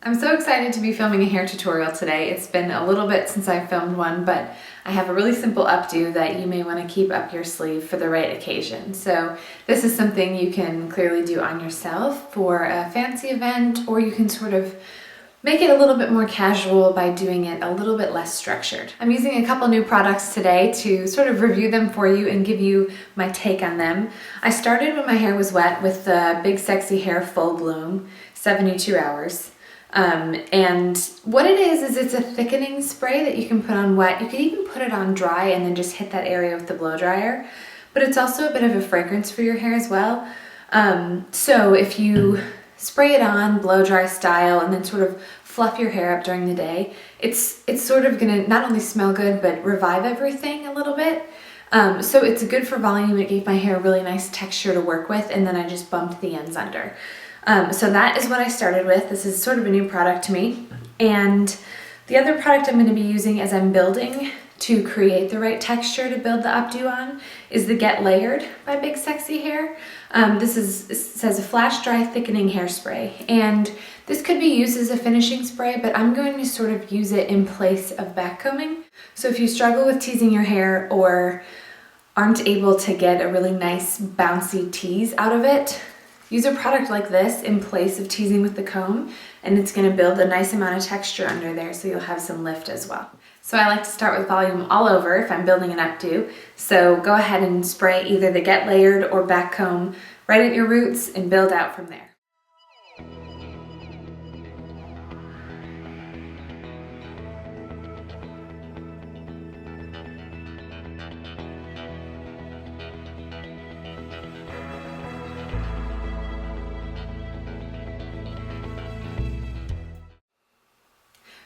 I'm so excited to be filming a hair tutorial today. It's been a little bit since I filmed one, but I have a really simple updo that you may want to keep up your sleeve for the right occasion. So this is something you can clearly do on yourself for a fancy event, or you can sort of make it a little bit more casual by doing it a little bit less structured. I'm using a couple new products today to sort of review them for you and give you my take on them. I started when my hair was wet with the Big Sexy Hair Full Bloom 72 hours. And what it is it's a thickening spray that you can put on wet. You can even put it on dry and then just hit that area with the blow dryer. But it's also a bit of a fragrance for your hair as well. So if you spray it on blow dry style and then sort of fluff your hair up during the day, it's sort of gonna not only smell good but revive everything a little bit. So it's good for volume. It gave my hair a really nice texture to work with, and then I just bumped the ends under. So that is what I started with. This is sort of a new product to me. And the other product I'm going to be using as I'm building to create the right texture to build the updo on is the Get Layered by Big Sexy Hair. It says a flash dry thickening hairspray, and this could be used as a finishing spray, but I'm going to sort of use it in place of backcombing. So if you struggle with teasing your hair or aren't able to get a really nice bouncy tease out of it, use a product like this in place of teasing with the comb, and it's going to build a nice amount of texture under there, so you'll have some lift as well. So I like to start with volume all over if I'm building an updo. So go ahead and spray either the Get Layered or back comb right at your roots and build out from there.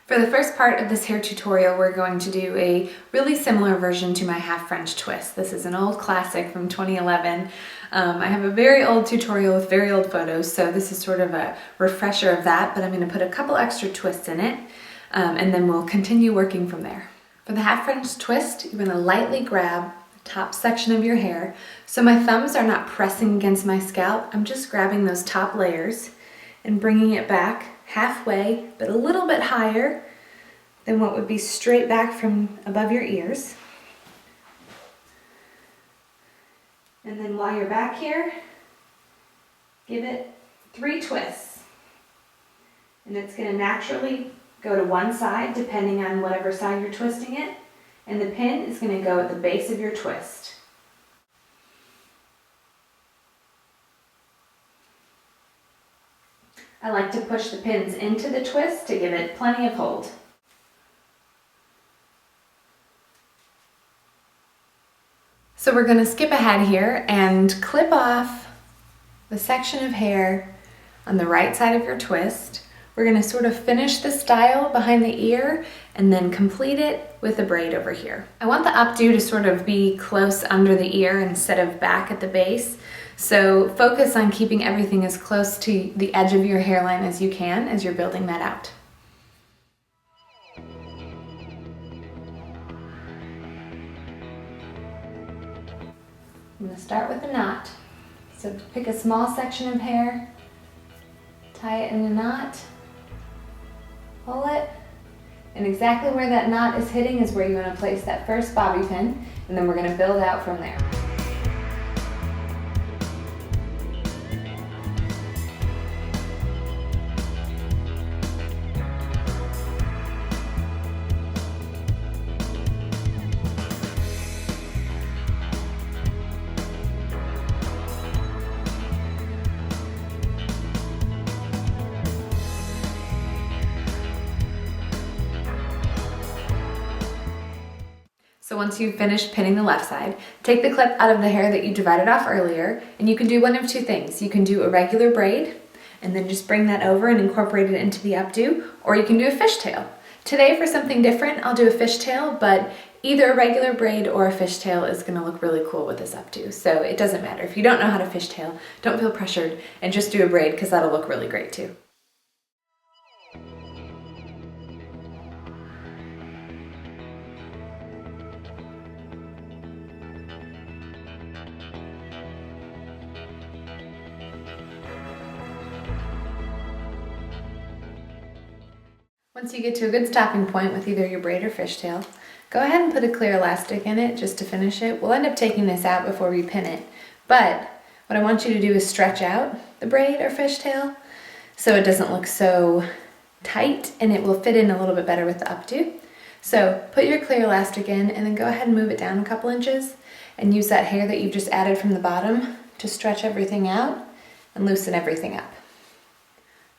For the first part of this hair tutorial, we're going to do a really similar version to my half French twist. This is an old classic from 2011. I have a very old tutorial with very old photos, so this is sort of a refresher of that, but I'm going to put a couple extra twists in it, and then we'll continue working from there. For the half French twist, you're going to lightly grab the top section of your hair. So my thumbs are not pressing against my scalp. I'm just grabbing those top layers and bringing it back halfway, but a little bit higher than what would be straight back from above your ears. And then while you're back here, give it 3 twists. And it's going to naturally go to one side depending on whatever side you're twisting it, and the pin is going to go at the base of your twist. I like to push the pins into the twist to give it plenty of hold. So we're going to skip ahead here and clip off the section of hair on the right side of your twist. We're going to sort of finish the style behind the ear and then complete it with a braid over here. I want the updo to sort of be close under the ear instead of back at the base. So focus on keeping everything as close to the edge of your hairline as you can as you're building that out. I'm going to start with a knot. So pick a small section of hair, tie it in a knot, pull it, and exactly where that knot is hitting is where you want to place that first bobby pin, and then we're going to build out from there. So once you've finished pinning the left side, take the clip out of the hair that you divided off earlier, and you can do one of two things. You can do a regular braid, and then just bring that over and incorporate it into the updo, or you can do a fishtail. Today, for something different, I'll do a fishtail, but either a regular braid or a fishtail is going to look really cool with this updo. So it doesn't matter. If you don't know how to fishtail, don't feel pressured, and just do a braid because that'll look really great too. Once you get to a good stopping point with either your braid or fishtail, go ahead and put a clear elastic in it just to finish it. We'll end up taking this out before we pin it, but what I want you to do is stretch out the braid or fishtail so it doesn't look so tight, and it will fit in a little bit better with the updo. So put your clear elastic in and then go ahead and move it down a couple inches and use that hair that you've just added from the bottom to stretch everything out and loosen everything up.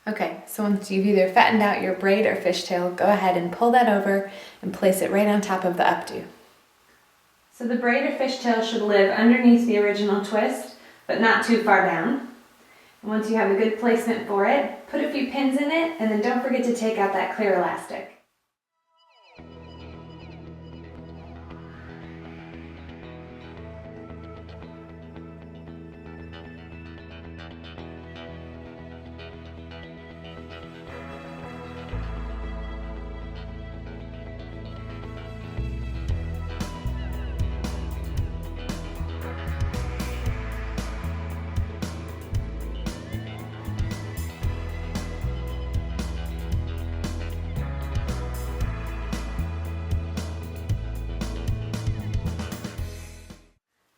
Okay, so once you've either fattened out your braid or fishtail, go ahead and pull that over and place it right on top of the updo. So the braid or fishtail should live underneath the original twist, but not too far down. And once you have a good placement for it, put a few pins in it, and then don't forget to take out that clear elastic.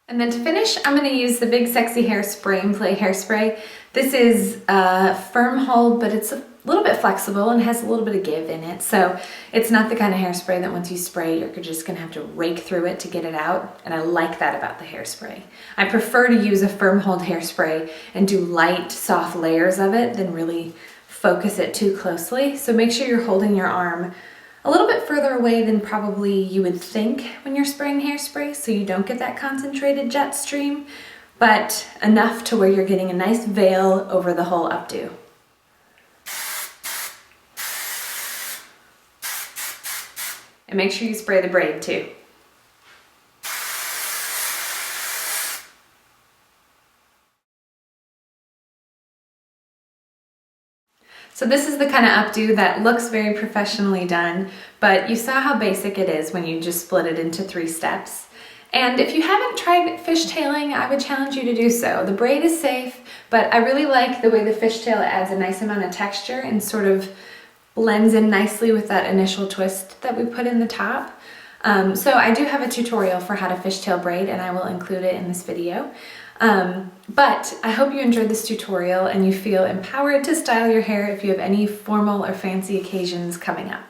And then to finish, I'm going to use the Big Sexy Hairspray and Play Hairspray. This is a firm hold, but it's a little bit flexible and has a little bit of give in it. So it's not the kind of hairspray that once you spray, you're just going to have to rake through it to get it out. And I like that about the hairspray. I prefer to use a firm hold hairspray and do light, soft layers of it than really focus it too closely. So make sure you're holding your arm a little bit further away than probably you would think when you're spraying hairspray, so you don't get that concentrated jet stream, but enough to where you're getting a nice veil over the whole updo. And make sure you spray the braid too. So this is the kind of updo that looks very professionally done, but you saw how basic it is when you just split it into 3 steps. And if you haven't tried fishtailing, I would challenge you to do so. The braid is safe, but I really like the way the fishtail adds a nice amount of texture and sort of blends in nicely with that initial twist that we put in the top. So I do have a tutorial for how to fishtail braid, and I will include it in this video. But I hope you enjoyed this tutorial and you feel empowered to style your hair if you have any formal or fancy occasions coming up.